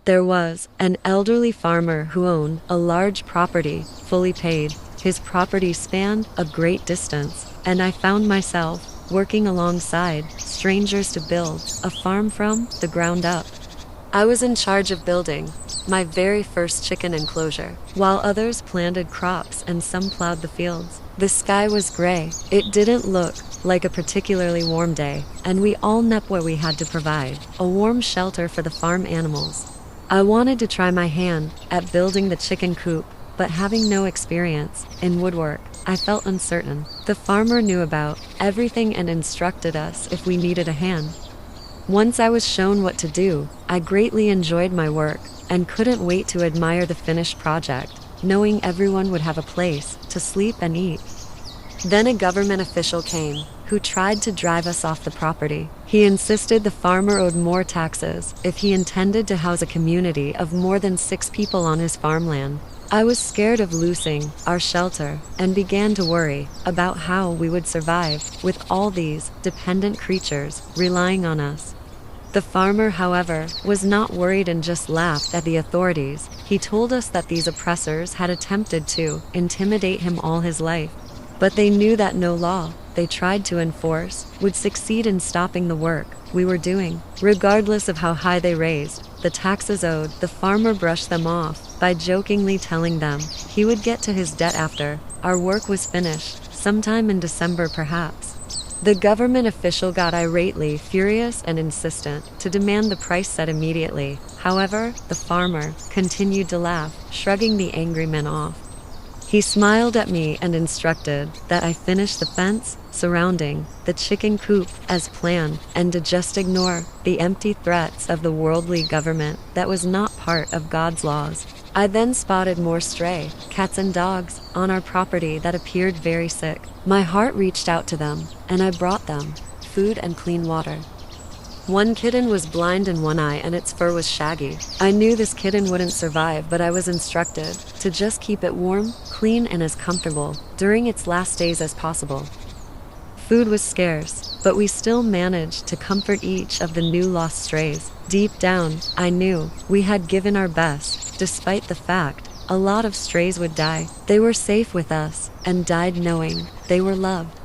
There was an elderly farmer who owned a large property, fully paid. His property spanned a great distance, and I found myself working alongside strangers to build a farm from the ground up. I was in charge of building my very first chicken enclosure, while others planted crops and some plowed the fields. The sky was gray. It didn't look like a particularly warm day, and we all knew what we had to provide: a warm shelter for the farm animals. I wanted to try my hand at building the chicken coop, but having no experience in woodwork, I felt uncertain. The farmer knew about everything and instructed us if we needed a hand. Once I was shown what to do, I greatly enjoyed my work and couldn't wait to admire the finished project, knowing everyone would have a place to sleep and eat. Then a government official came, who tried to drive us off the property. He insisted the farmer owed more taxes if he intended to house a community of more than 6 people on his farmland. I was scared of losing our shelter and began to worry about how we would survive with all these dependent creatures relying on us. The farmer, however, was not worried and just laughed at the authorities. He told us that these oppressors had attempted to intimidate him all his life, but they knew that no law they tried to enforce would succeed in stopping the work we were doing. Regardless of how high they raised the taxes owed, the farmer brushed them off by jokingly telling them he would get to his debt after our work was finished, sometime in December perhaps. The government official got irately furious and insistent to demand the price set immediately. However, the farmer continued to laugh, shrugging the angry men off. He smiled at me and instructed that I finish the fence surrounding the chicken coop as planned, and to just ignore the empty threats of the worldly government that was not part of God's laws. I then spotted more stray cats and dogs on our property that appeared very sick. My heart reached out to them, and I brought them food and clean water. One kitten was blind in one eye and its fur was shaggy. I knew this kitten wouldn't survive, but I was instructed to just keep it warm, clean, and as comfortable during its last days as possible. Food was scarce, but we still managed to comfort each of the new lost strays. Deep down, I knew we had given our best, despite the fact a lot of strays would die. They were safe with us and died knowing they were loved.